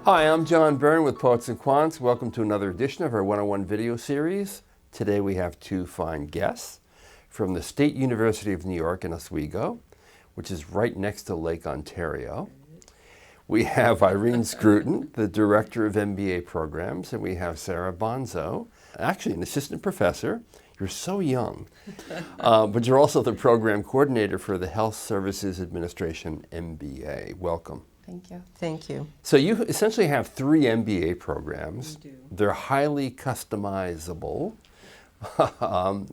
Hi, I'm John Byrne with Poets and Quants. Welcome to another edition of our one-on-one video series. Today we have two fine guests from the State University of New York in Oswego, which is right next to Lake Ontario. We have Irene Scruton, the Director of MBA Programs, and we have Sarah Bonzo, actually an assistant professor. You're so young, but you're also the program coordinator for the Health Services Administration MBA. Welcome. Thank you. Thank you. So you essentially have three MBA programs. We do. They're highly customizable,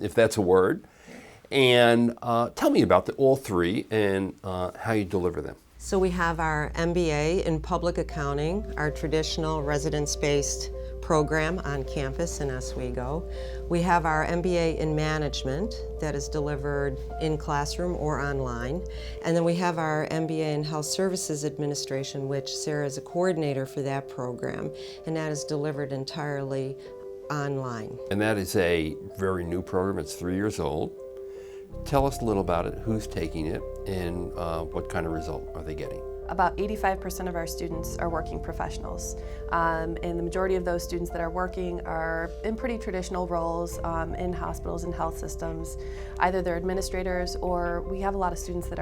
if that's a word. And tell me about all three and how you deliver them. So we have our MBA in Public Accounting, our traditional residence-based program on campus in Oswego. We have our MBA in Management that is delivered in classroom or online. And then we have our MBA in Health Services Administration, which Sarah is a coordinator for that program, and that is delivered entirely online. And that is a very new program. It's 3 years old. Tell us a little about it, who's taking it, and what kind of result are they getting? About 85% of our students are working professionals, and the majority of those students that are working are in pretty traditional roles in hospitals and health systems. Either they're administrators, or we have a lot of students that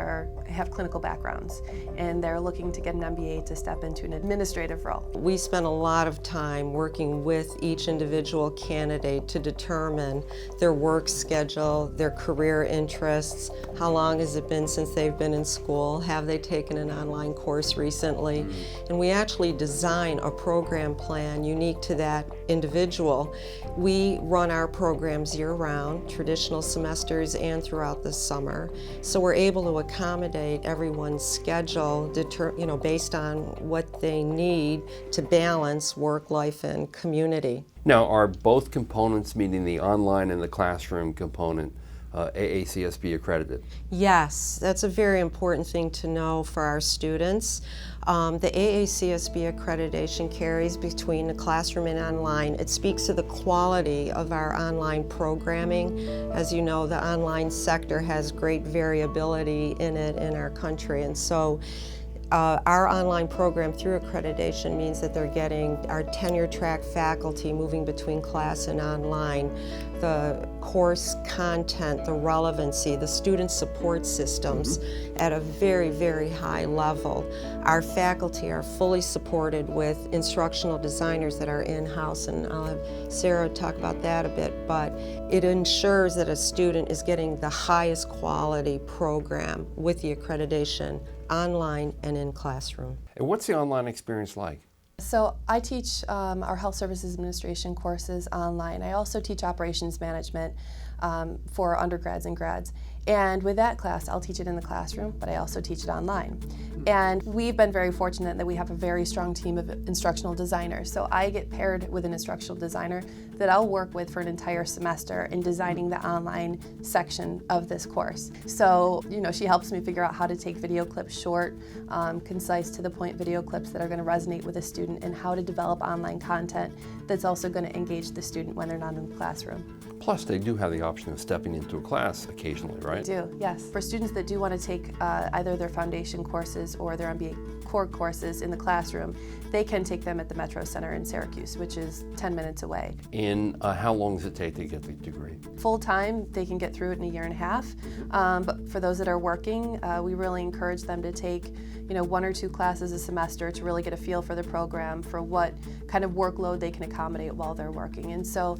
have clinical backgrounds and they're looking to get an MBA to step into an administrative role. We spend a lot of time working with each individual candidate to determine their work schedule, their career interests, how long has it been since they've been in school, have they taken an online course recently, and we actually design a program plan unique to that individual. We run our programs year-round, traditional semesters and throughout the summer, so we're able to accommodate everyone's schedule based on what they need to balance work, life, and community. Now, are both components, meaning the online and the classroom component, AACSB accredited? Yes, that's a very important thing to know for our students. The AACSB accreditation carries between the classroom and online. It speaks to the quality of our online programming. As you know, the online sector has great variability in it in our country, and so our online program through accreditation means that they're getting our tenure track faculty moving between class and online, the course content, the relevancy, the student support systems at a very, very high level. Our faculty are fully supported with instructional designers that are in-house, and I'll have Sarah talk about that a bit, but it ensures that a student is getting the highest quality program with the accreditation online and in classroom. And what's the online experience like? So I teach our Health Services Administration courses online. I also teach operations management for undergrads and grads. And with that class, I'll teach it in the classroom, but I also teach it online. And we've been very fortunate that we have a very strong team of instructional designers. So I get paired with an instructional designer that I'll work with for an entire semester in designing the online section of this course. So, she helps me figure out how to take video clips short, concise, to the point video clips that are going to resonate with a student, and how to develop online content that's also going to engage the student when they're not in the classroom. Plus, they do have the option of stepping into a class occasionally, right? They do, yes. For students that do want to take either their foundation courses or their MBA core courses in the classroom, they can take them at the Metro Center in Syracuse, which is 10 minutes away. And how long does it take to get the degree? Full-time, they can get through it in a year and a half. But for those that are working, we really encourage them to take 1 or 2 classes a semester to really get a feel for the program, for what kind of workload they can accommodate while they're working. And so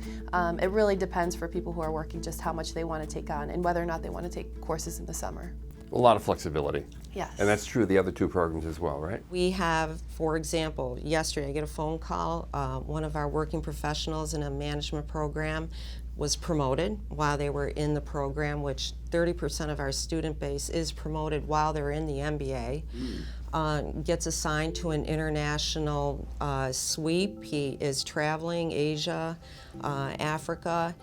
it really depends for people who are working just how much they want to take on and whether or not they want to take courses in the summer. A lot of flexibility. Yes. And that's true of the other two programs as well, right? We have, for example, yesterday I get a phone call. One of our working professionals in a management program was promoted while they were in the program, which 30% of our student base is promoted while they're in the MBA. Gets assigned to an international sweep. He is traveling Asia, Africa,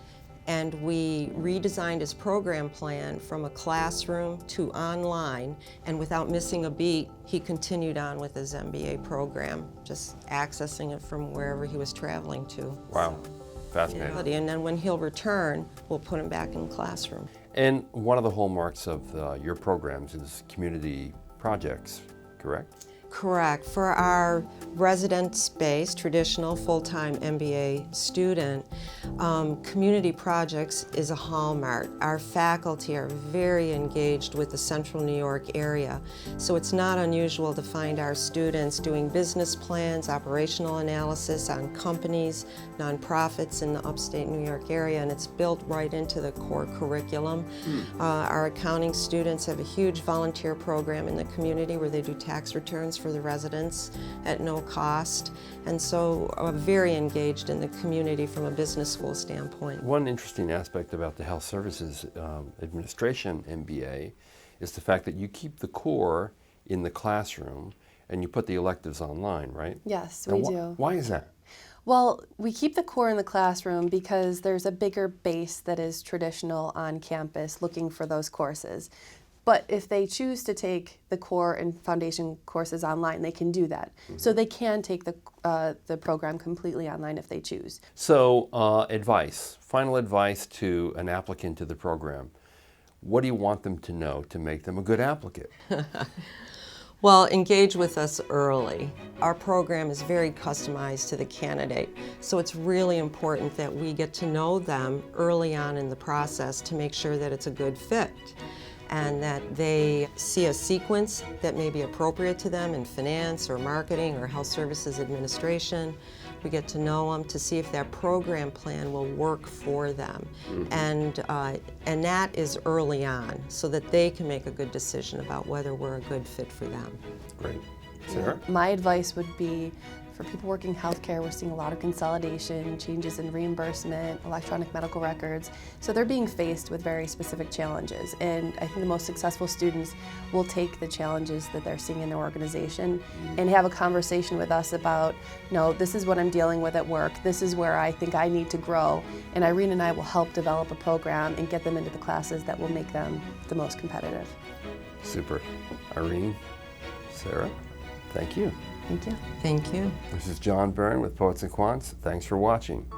and we redesigned his program plan from a classroom to online, and without missing a beat, he continued on with his MBA program, just accessing it from wherever he was traveling to. Wow, fascinating. And then when he'll return, we'll put him back in the classroom. And one of the hallmarks of your programs is community projects, correct? Correct. For our residence-based, traditional, full-time MBA student, community projects is a hallmark. Our faculty are very engaged with the central New York area, so it's not unusual to find our students doing business plans, operational analysis on companies, nonprofits in the upstate New York area, and it's built right into the core curriculum. Our accounting students have a huge volunteer program in the community where they do tax returns for the residents at no cost, and so are very engaged in the community from a business school standpoint. One interesting aspect about the Health Services Administration MBA is the fact that you keep the core in the classroom and you put the electives online, right? Yes, Now, we do. Why is that? Well, we keep the core in the classroom because there's a bigger base that is traditional on campus looking for those courses. But if they choose to take the core and foundation courses online, they can do that. So they can take the program completely online if they choose. So final advice to an applicant to the program. What do you want them to know to make them a good applicant? Well, engage with us early. Our program is very customized to the candidate, so it's really important that we get to know them early on in the process to make sure that it's a good fit and that they see a sequence that may be appropriate to them in finance or marketing or health services administration. We get to know them to see if that program plan will work for them. And that is early on so that they can make a good decision about whether we're a good fit for them. Great. Sarah? My advice would be for people working healthcare, we're seeing a lot of consolidation, changes in reimbursement, electronic medical records. So they're being faced with very specific challenges. And I think the most successful students will take the challenges that they're seeing in their organization and have a conversation with us about, no, this is what I'm dealing with at work. This is where I think I need to grow. And Irene and I will help develop a program and get them into the classes that will make them the most competitive. Super. Irene, Sarah, thank you. Thank you. Thank you. This is John Byrne with Poets and Quants. Thanks for watching.